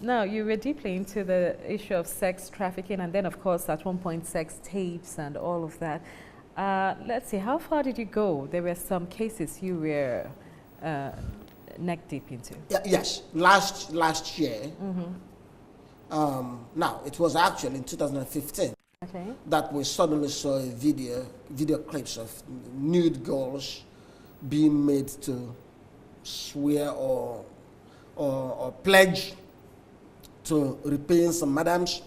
Now, you were deeply into the issue of sex trafficking, and then, of course, at one point, sex tapes and all of that. Let's see, how far did you go? There were some cases you were neck deep into. Yes, last year. Now, it was actually in 2015 that we suddenly saw a video clips of nude girls being made to swear or pledge to repaying some madams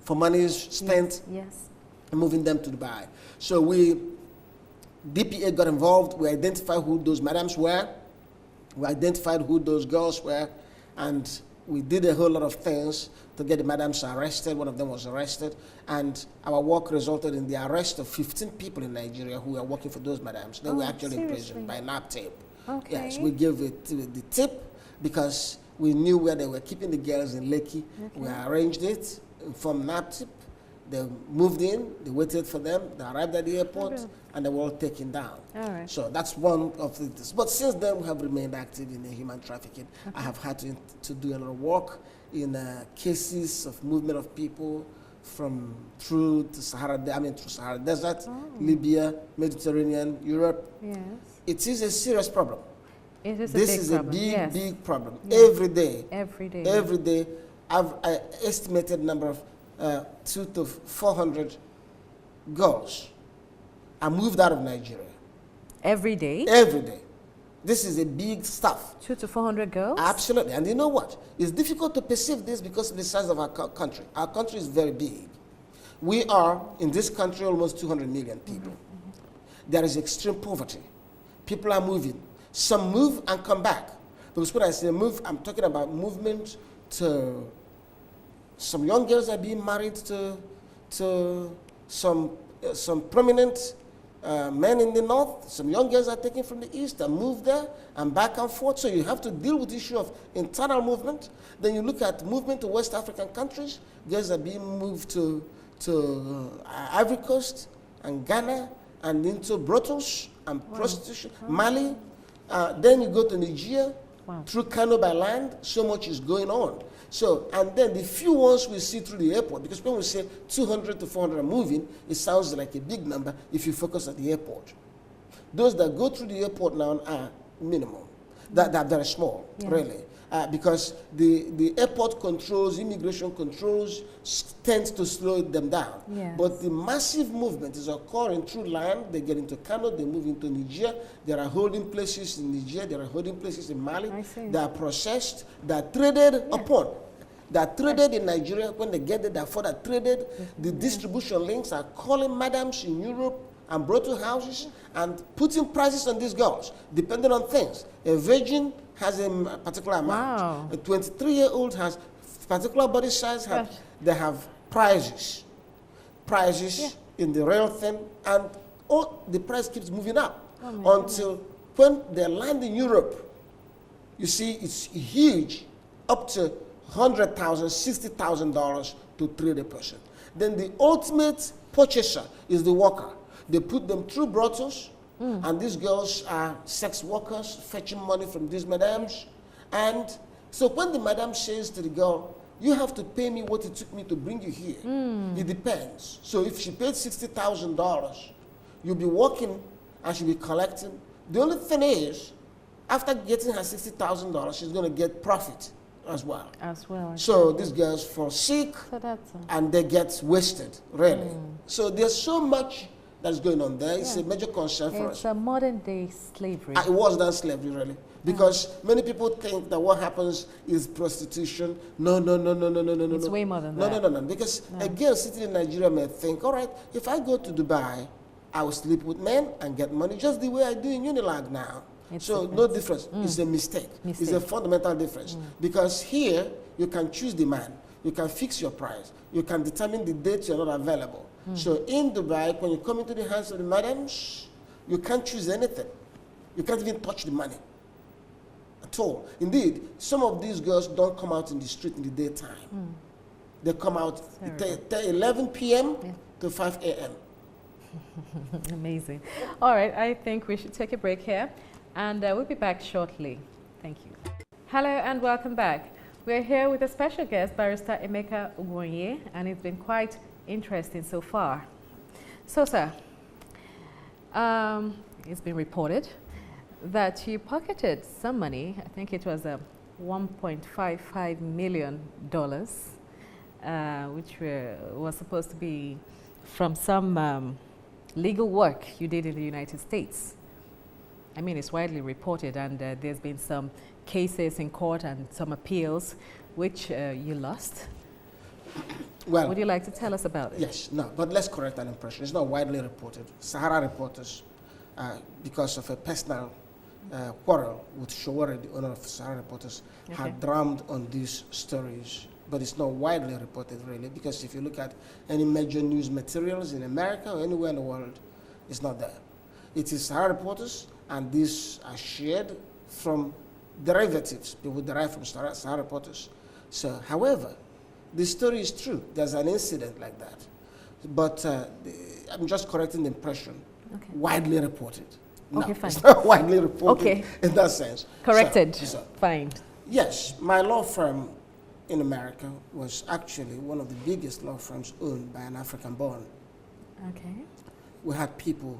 for monies spent and moving them to Dubai. So DPA got involved. We identified who those madams were. We identified who those girls were, and we did a whole lot of things to get the madams arrested. One of them was arrested, and our work resulted in the arrest of 15 people in Nigeria who were working for those madams. They were actually imprisoned by nap tape. Okay. Yes, we gave it the tip because we knew where they were keeping the girls in Lekki. We arranged it from nap tip. They moved in, they waited for them, they arrived at the airport, and they were all taken down. All right. So that's one of the things. But since then, we have remained active in the human trafficking. I have had to do a lot of work in cases of movement of people through Sahara Desert, Libya, Mediterranean, Europe. Yes. It is a serious problem. It is This a big is problem. a big, Yes. big problem. Yes. Every day. Every day. Every day. I've estimated number of 200 to 400 girls are moved out of Nigeria. Every day? Every day. This is a big stuff. 200 to 400 girls? Absolutely. And you know what? It's difficult to perceive this because of the size of our country. Our country is very big. We are, in this country, almost 200 million people. There is extreme poverty. People are moving. Some move and come back. Because when I say move, I'm talking about movement to... Some young girls are being married to some prominent men in the north. Some young girls are taken from the east and moved there and back and forth. So you have to deal with the issue of internal movement. Then you look at movement to West African countries. Girls are being moved to Ivory Coast and Ghana and into brothels and prostitution. Mali. Then you go to Nigeria through Kano by land. So much is going on. So, and then the few ones we see through the airport, because when we say 200 to 400 are moving, it sounds like a big number if you focus at the airport. Those that go through the airport now are minimum. They're very small, really. Because the airport controls, immigration controls tends to slow them down. Yes. But the massive movement is occurring through land. They get into Kano, they move into Niger. There are holding places in Niger, there are holding places in Mali. They are processed, they are traded upon. They are traded in Nigeria. When they get there, they are further traded. The distribution links are calling madams in Europe and brothel houses and putting prices on these girls, depending on things. A virgin has a particular amount. A 23-year-old has particular body size. They have prices in the real thing, and the price keeps moving up until when they land in Europe, you see it's huge, up to $100,000, $60,000 to trade a person. Then the ultimate purchaser is the worker. They put them through brothels, and these girls are sex workers fetching money from these madams. And so when the madam says to the girl, you have to pay me what it took me to bring you here, it depends. So if she paid $60,000, you'll be working and she'll be collecting. The only thing is, after getting her $60,000, she's going to get profit as well. So these girls fall sick and they get wasted, really. So there's so much that's going on there. It's a major concern for us. It's a modern day slavery. It was done slavery, really. Because many people think that what happens is prostitution. No. It's way more than that. No. Because a girl sitting in Nigeria may think, all right, if I go to Dubai, I will sleep with men and get money just the way I do in Unilag now. So no difference. It's a mistake. It's a fundamental difference. Because here, you can choose the man. You can fix your price. You can determine the date you're not available. So in Dubai, when you come into the hands of the madams, you can't choose anything. You can't even touch the money at all. Indeed, some of these girls don't come out in the street in the daytime. They come out 11 p.m. to 5 a.m. Amazing. All right, I think we should take a break here, and we'll be back shortly. Thank you. Hello and welcome back. We're here with a special guest, Barrister Emeka Ugwuonye, and it's been quite interesting so far. So, sir, it's been reported that you pocketed some money. I think it was $1.55 million, which was supposed to be from some legal work you did in the United States. I mean, it's widely reported, and there's been some cases in court and some appeals which you lost. Well, would you like to tell us about it? Yes, no, but let's correct that impression. It's not widely reported. Sahara reporters, because of a personal quarrel with Shawari, the owner of Sahara reporters, had drummed on these stories. But it's not widely reported, really, because if you look at any major news materials in America or anywhere in the world, it's not there. It is Sahara reporters, and these are shared from derivatives. People derive from Sahara reporters. So, however, the story is true. There's an incident like that. But I'm just correcting the impression. Okay. Widely reported. No, okay, fine. It's not widely reported in that sense. Corrected. Fine. Yes, my law firm in America was actually one of the biggest law firms owned by an African-born. Okay. We had people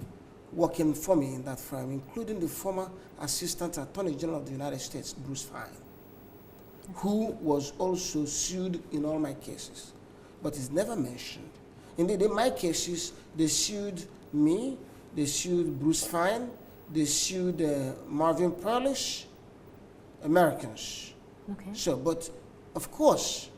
working for me in that firm, including the former Assistant Attorney General of the United States, Bruce Fine, who was also sued in all my cases, but is never mentioned. Indeed, in my cases, they sued me, they sued Bruce Fine, they sued Marvin Perlish, Americans. Okay. So, but of course,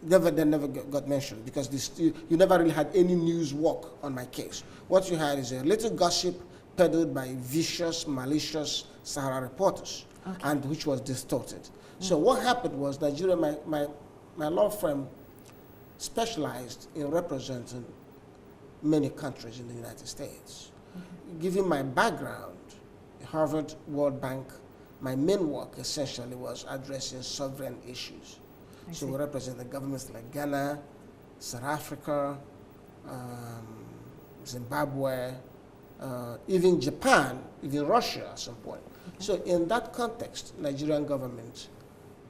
they never got mentioned because you never really had any news work on my case. What you had is a little gossip peddled by vicious, malicious Sahara reporters, and which was distorted. So what happened was Nigeria, my law firm specialized in representing many countries in the United States. Given my background, Harvard, World Bank, my main work essentially was addressing sovereign issues. So we represent the governments like Ghana, South Africa, Zimbabwe, even Japan, even Russia at some point. So in that context, Nigerian government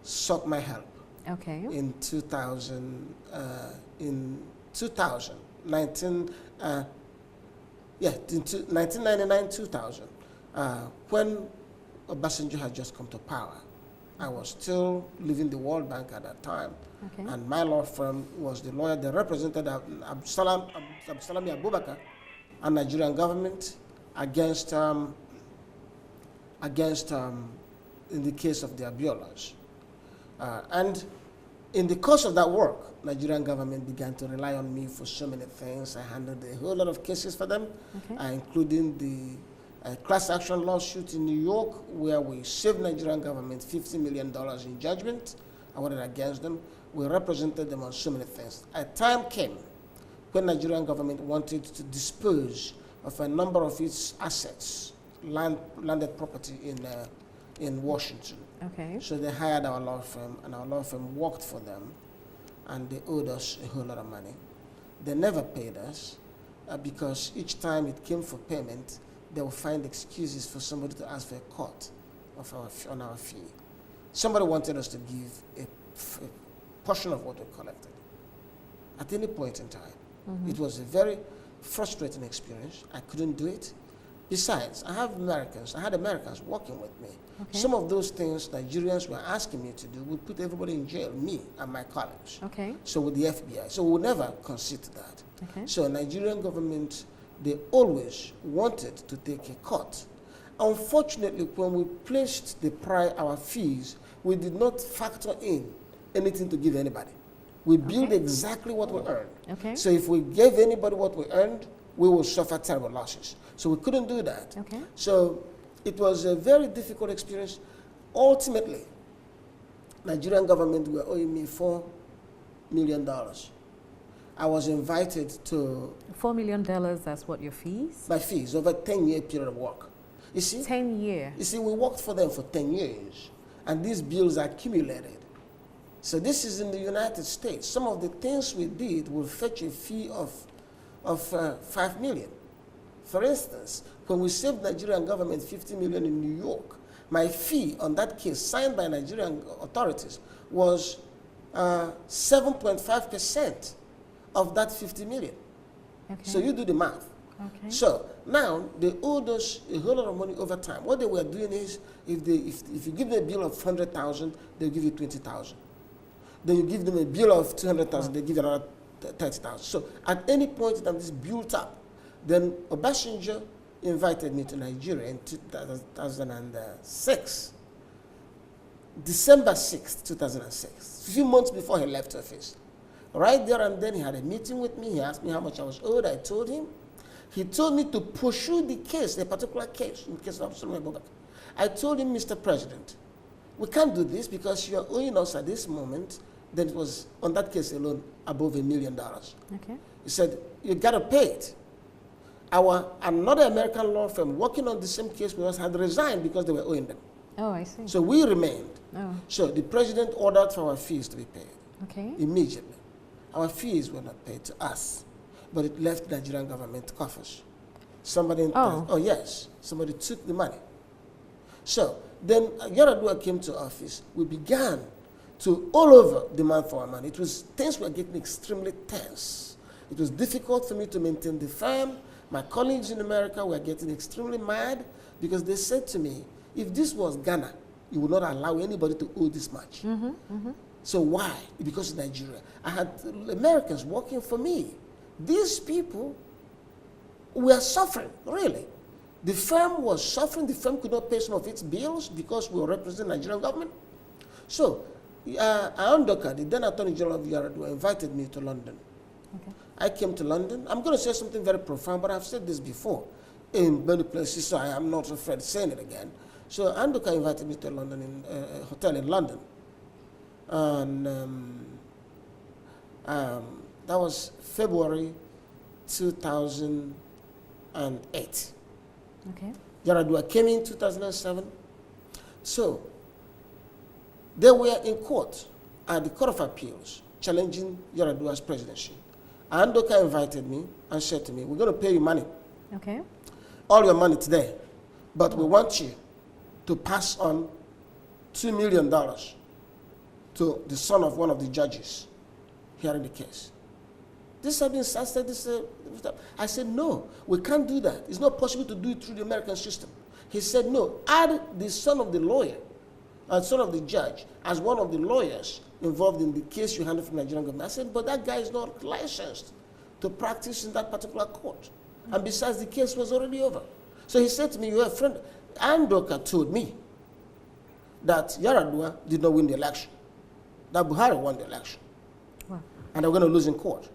sought my help. Okay. In 1999, 2000, when Obasanjo had just come to power. I was still leaving the World Bank at that time, and my law firm was the lawyer that represented Absalami Abubakar and Nigerian government against in the case of the Abiolas. And in the course of that work, Nigerian government began to rely on me for so many things. I handled a whole lot of cases for them, including the class action lawsuit in New York, where we saved Nigerian government $50 million in judgment awarded against them. We represented them on so many things. A time came when Nigerian government wanted to dispose of a number of its assets, landed property in Washington. Okay. So they hired our law firm, and our law firm worked for them, and they owed us a whole lot of money. They never paid us because each time it came for payment, they will find excuses for somebody to ask for a cut on our fee. Somebody wanted us to give a portion of what we collected at any point in time. It was a very frustrating experience. I couldn't do it. Besides, I had Americans working with me. Some of those things Nigerians were asking me to do would put everybody in jail, me and my colleagues. So with the FBI. So we would never concede to that. So Nigerian government, they always wanted to take a cut. Unfortunately, when we placed our fees, we did not factor in anything to give anybody. We billed exactly what we earned. So if we gave anybody what we earned, we will suffer terrible losses. So we couldn't do that. So it was a very difficult experience. Ultimately, Nigerian government were owing me $4 million. I was invited to... $4 million, that's what, your fees? My fees, over a 10-year period of work. You see? 10 years? You see, we worked for them for 10 years, and these bills accumulated. So this is in the United States. Some of the things we did will fetch a fee of $5 million. For instance, when we saved Nigerian government $50 million in New York, My fee on that case, signed by Nigerian authorities, was 7.5% of that 50 million. Okay. So you do the math. Okay. So now they owed us a whole lot of money over time. What they were doing is, if you give them a bill of 100,000, they'll give you 20,000. Then you give them a bill of 200,000, they give you another 30,000. So at any point that this built up, then Obasanjo invited me to Nigeria in 2006, December 6th, 2006, a few months before he left office. Right there and then he had a meeting with me. He asked me how much I was owed. I told him. He told me to pursue the case, a particular case, in the case of Solomon Abubakar. I told him, Mr. President, we can't do this because you are owing us at this moment. Then it was, on that case alone, above $1 million. Okay. He said, you got to pay it. Another American law firm working on the same case with us had resigned because they were owing them. Oh, I see. So we remained. Oh. So the president ordered for our fees to be paid. Okay. Immediately. Our fees were not paid to us, but it left the Nigerian government coffers. Somebody yes, somebody took the money. So then Yaradua came to office. We began to all over demand for our money. Things were getting extremely tense. It was difficult for me to maintain the firm. My colleagues in America were getting extremely mad because they said to me, if this was Ghana, you would not allow anybody to owe this much. Mm-hmm, mm-hmm. So why? Because of Nigeria. I had Americans working for me. These people were suffering, really. The firm was suffering. The firm could not pay some of its bills because we were representing the Nigerian government. So, Andoka, the then Attorney General of Yaradua, invited me to London. Okay. I came to London. I'm going to say something very profound, but I've said this before in many places, so I am not afraid of saying it again. So Andoka invited me to London, in a hotel in London. And that was February 2008. Okay. Yaradua came in 2007. So they were in court at the Court of Appeals challenging Yaradua's presidency. Andoka invited me and said to me, we're going to pay you money. Okay. All your money today. But we want you to pass on $2 million to the son of one of the judges hearing the case. This had been said. I said, no, we can't do that. It's not possible to do it through the American system. He said, no, add the son of the lawyer, son of the judge, as one of the lawyers involved in the case you handled from the Nigerian government. I said, but that guy is not licensed to practice in that particular court. And besides, the case was already over. So he said to me, your friend, Andoka told me that Yaradua did not win the election, that Buhari won the election. Wow. And they were going to lose in court.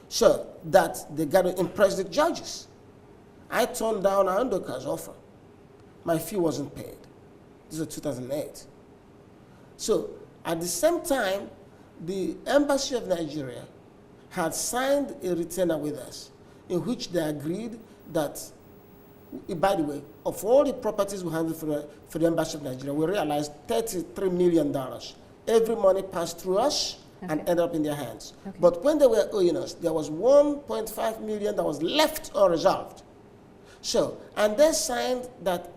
So that they got to impress the judges. I turned down Andoka's offer. My fee wasn't paid. This was 2008. So at the same time, the Embassy of Nigeria had signed a retainer with us in which they agreed that, by the way, of all the properties we handled for the Embassy of Nigeria, we realized $33 million. Every money passed through us and ended up in their hands. Okay. But when they were owing us, there was $1.5 million that was left unresolved. So, and they signed that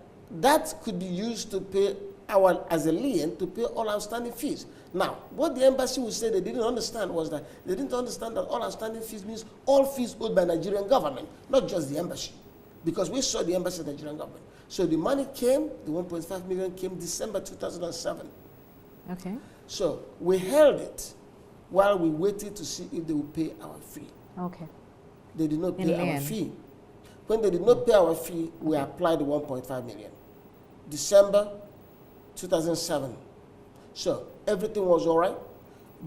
could be used to pay as a lien to pay all outstanding fees. Now, what the embassy would say they didn't understand was that they didn't understand that all outstanding fees means all fees owed by Nigerian government, not just the embassy. Because we saw the embassy of the Nigerian government. So the money came, the 1.5 million came December 2007. Okay. So we held it while we waited to see if they would pay our fee. Okay. They did not pay our fee. When they did not pay our fee, we applied the 1.5 million. December 2007. So everything was all right.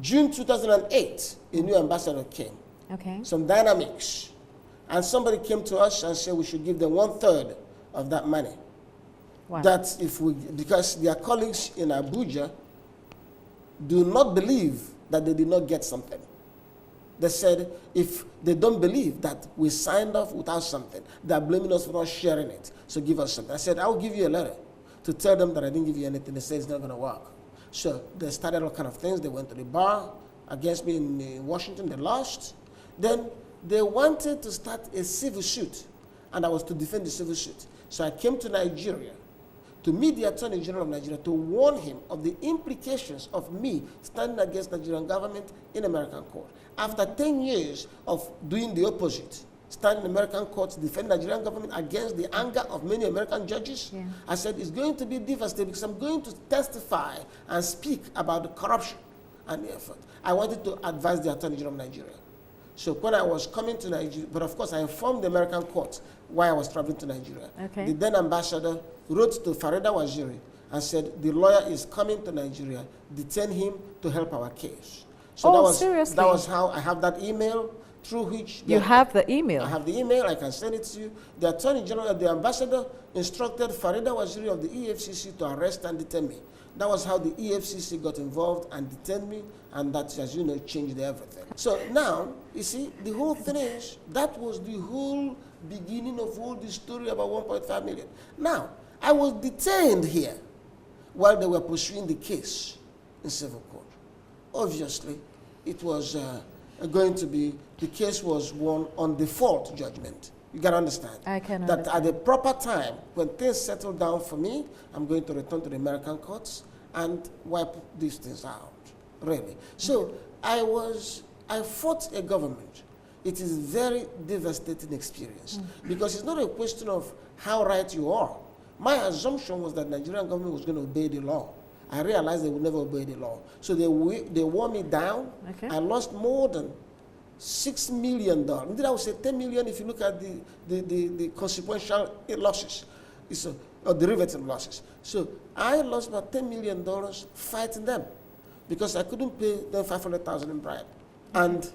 June 2008, a new ambassador came. Okay. Some dynamics. And somebody came to us and said we should give them 1/3 of that money. Wow. That because their colleagues in Abuja do not believe that they did not get something. They said if they don't believe that we signed off without something, they're blaming us for not sharing it. So give us something. I said, I'll give you a letter to tell them that I didn't give you anything. They said it's not going to work. So they started all kind of things. They went to the bar against me in Washington. They lost. Then they wanted to start a civil suit, and I was to defend the civil suit. So I came to Nigeria to meet the Attorney General of Nigeria to warn him of the implications of me standing against the Nigerian government in American court. After 10 years of doing the opposite, standing in American courts, defend the Nigerian government against the anger of many American judges, I said it's going to be devastating because I'm going to testify and speak about the corruption and the effort. I wanted to advise the Attorney General of Nigeria. So when I was coming to Nigeria, but of course I informed the American court why I was traveling to Nigeria. Okay. The then ambassador wrote to Farida Waziri and said, the lawyer is coming to Nigeria, detain him to help our case. So seriously? That was how I have that email through which... You have the email? I have the email, I can send it to you. The Attorney General, the ambassador instructed Farida Waziri of the EFCC to arrest and detain me. That was how the EFCC got involved and detained me, and that, as you know, changed everything. So now, you see, the whole thing is, that was the whole beginning of all the story about 1.5 million. Now, I was detained here while they were pursuing the case in civil court. Obviously, it was going to be, the case was won on default judgment. You got to understand. I can that understand. at the proper time, when things settle down for me, I'm going to return to the American courts and wipe these things out, really. So I fought a government. It is a very devastating experience because it's not a question of how right you are. My assumption was that the Nigerian government was going to obey the law. I realized they would never obey the law. So they wore me down. Okay. I lost more than $6 million. Indeed, I would say 10 million if you look at the consequential losses, or derivative losses. So I lost about $10 million fighting them because I couldn't pay them $500,000 in bribe. And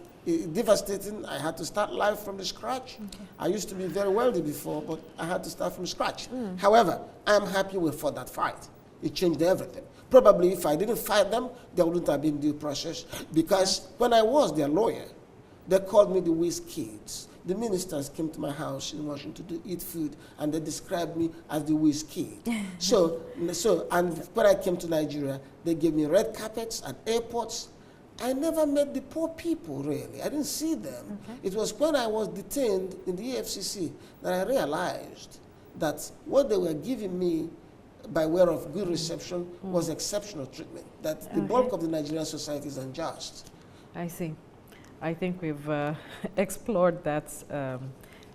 devastating, I had to start life from the scratch. Okay. I used to be very wealthy before, but I had to start from scratch. However, I'm happy we fought that fight. It changed everything. Probably if I didn't fight them, there wouldn't have been due process because when I was their lawyer, they called me the whiz kids. The ministers came to my house in Washington to eat food, and they described me as the whiz kid. And when I came to Nigeria, they gave me red carpets at airports. I never met the poor people, really. I didn't see them. Okay. It was when I was detained in the EFCC that I realized that what they were giving me by way of good reception was exceptional treatment, that the bulk of the Nigerian society is unjust. I see. I think we've explored that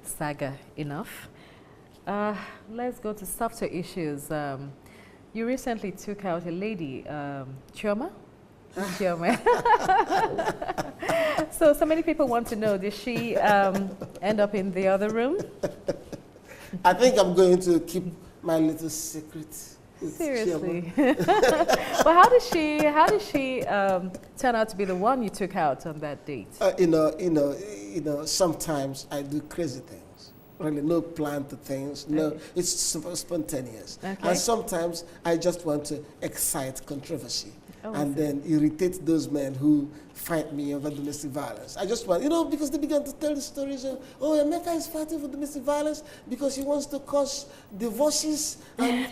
saga enough. Let's go to softer issues. You recently took out a lady, Chioma? Chioma. So many people want to know, did she end up in the other room? I think I'm going to keep my little secret. Seriously. But how did she turn out to be the one you took out on that date? Sometimes I do crazy things. Really, no plan to things. No, it's spontaneous. Okay. And sometimes I just want to excite controversy. And then irritate those men who fight me over domestic violence. I just want, because they began to tell the stories of, Emeka is fighting for domestic violence because he wants to cause divorces, and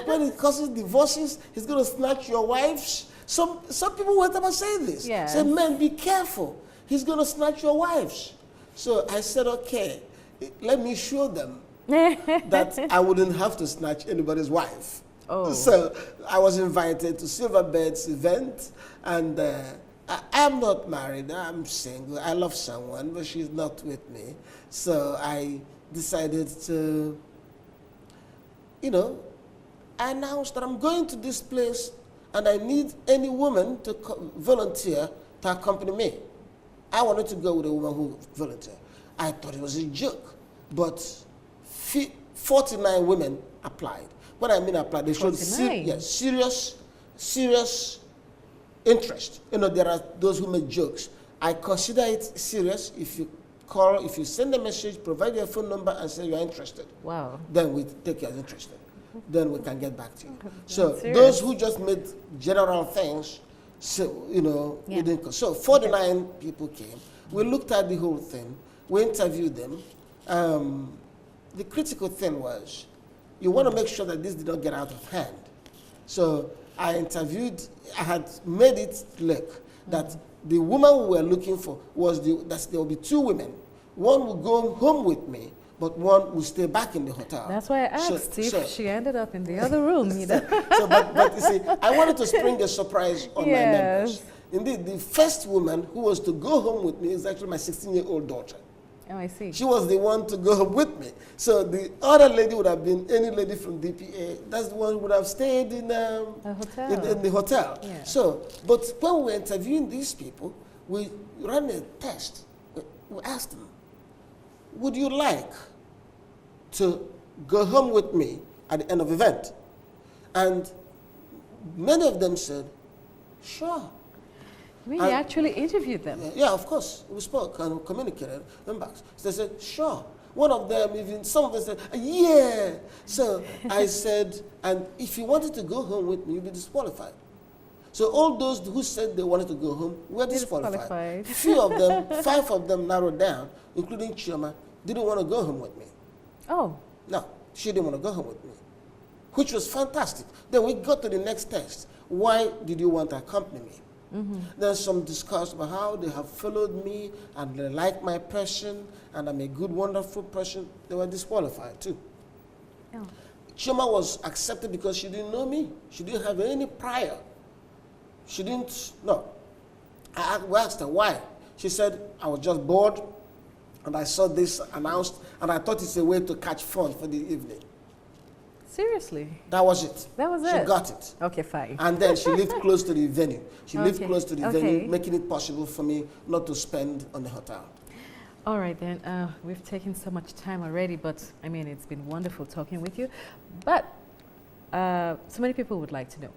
when he causes divorces, he's going to snatch your wives. Some people went about saying this. Yes. Say, men, be careful. He's going to snatch your wives. So I said, okay, let me show them that I wouldn't have to snatch anybody's wife. So I was invited to Silverbed's event, and I'm not married, I'm single. I love someone, but she's not with me. So I decided to, announce that I'm going to this place and I need any woman to volunteer to accompany me. I wanted to go with a woman who volunteered. I thought it was a joke, but 49 women applied. What I mean applied, they showed serious interest. There are those who make jokes. I consider it serious if you send a message, provide your phone number and say you're interested. Wow. Then we take you as interested. Then we can get back to you. So those who just made general things, we didn't. So 49 people came. We looked at the whole thing. We interviewed them. The critical thing was, you want to make sure that this did not get out of hand. So I had made it look that the woman we were looking for was there will be two women. One will go home with me, but one will stay back in the hotel. That's why I asked if she ended up in the other room, you know. But you see, I wanted to spring a surprise on my members. Indeed, the first woman who was to go home with me is actually my 16-year-old daughter. Oh, I see. She was the one to go home with me. So the other lady would have been any lady from DPA. That's the one who would have stayed in, a hotel. In the hotel. Yeah. So, but when we were interviewing these people, we ran a test. We asked them, would you like to go home with me at the end of the event? And many of them said, sure. We actually interviewed them? Yeah, of course. We spoke and communicated. So they said, sure. One of them, even some of them said, yeah. So I said, and if you wanted to go home with me, you'd be disqualified. So all those who said they wanted to go home were disqualified. Few of them, 5 of them narrowed down, including Chioma, didn't want to go home with me. Oh. No, she didn't want to go home with me, which was fantastic. Then we got to the next test. Why did you want to accompany me? There's some discussion about how they have followed me and they like my person and I'm a good, wonderful person. They were disqualified too. Oh. Chioma was accepted because she didn't know me. She didn't have any prior. She didn't, no. We asked her why. She said, I was just bored and I saw this announced and I thought it's a way to catch fun for the evening. Seriously? That was it. That was it? She got it. Okay, fine. And then she lived close to the venue. She lived close to the venue, making it possible for me not to spend on the hotel. All right, then. We've taken so much time already, but, I mean, it's been wonderful talking with you. But so many people would like to know,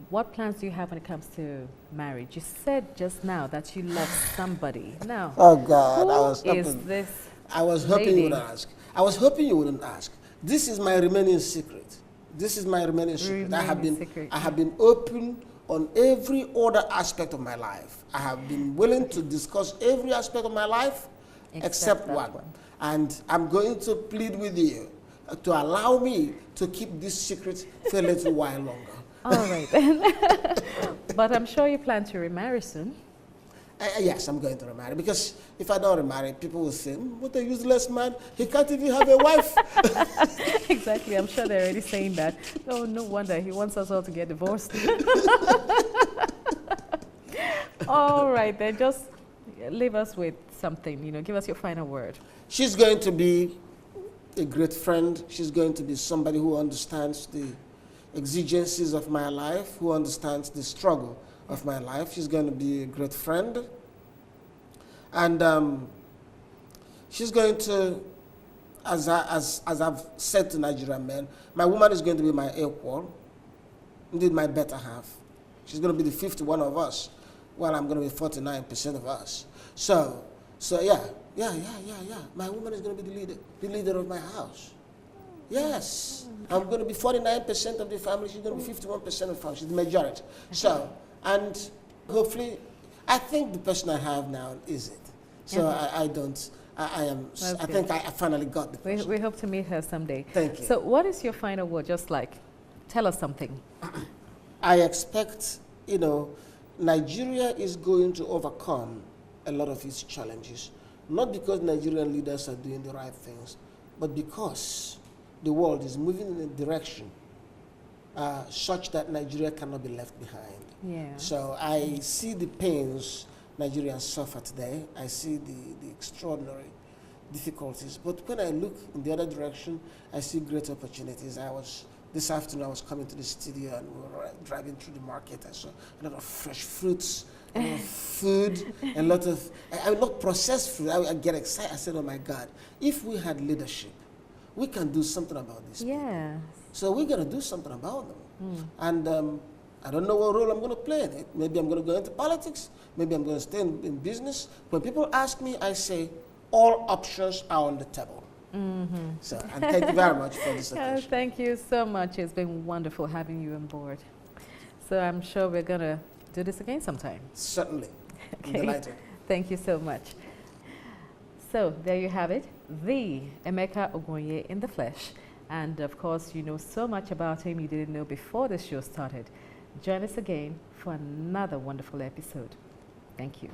what plans do you have when it comes to marriage? You said just now that you love somebody. Now, oh God, who is this I was hoping you would ask. I was hoping you wouldn't ask. This is my remaining secret. This is my remaining secret. I have been open on every other aspect of my life. I have been willing to discuss every aspect of my life except one. And I'm going to plead with you to allow me to keep this secret for a little while longer. All right then. But I'm sure you plan to remarry soon. Yes, I'm going to remarry, because if I don't remarry, people will say, what a useless man, he can't even have a wife. Exactly, I'm sure they're already saying that. Oh, no wonder, he wants us all to get divorced. All right, then just leave us with something, you know, give us your final word. She's going to be a great friend. She's going to be somebody who understands the exigencies of my life, who understands the struggle of my life. She's going to be a great friend. And she's going to, as I've said to Nigerian men, my woman is going to be my equal, indeed my better half. She's going to be the 51 of us, while I'm going to be 49% of us. So yeah. My woman is going to be the leader of my house. Yes. I'm going to be 49% of the family. She's going to be 51% of the family. She's the majority. So, and hopefully, I think the person I have now is it. So I think I finally got the person. We hope to meet her someday. Thank you. So what is your final word? Just like, tell us something. I expect, Nigeria is going to overcome a lot of its challenges. Not because Nigerian leaders are doing the right things, but because the world is moving in a direction such that Nigeria cannot be left behind. Yeah. So I see the pains Nigerians suffer today. I see the extraordinary difficulties. But when I look in the other direction, I see great opportunities. This afternoon I was coming to the studio and we were driving through the market. I saw a lot of fresh fruits, a lot of food, a lot of processed food. I get excited. I said, oh my God, if we had leadership, we can do something about this. Yeah. So we're going to do something about them. And I don't know what role I'm going to play in it. Maybe I'm going to go into politics. Maybe I'm going to stay in business. When people ask me, I say, all options are on the table. So, and thank you very much for this occasion. Thank you so much. It's been wonderful having you on board. So I'm sure we're going to do this again sometime. Certainly. Okay. I'm delighted. Thank you so much. So there you have it, the Emeka Ugwuonye in the flesh. And of course, you know so much about him you didn't know before the show started. Join us again for another wonderful episode. Thank you.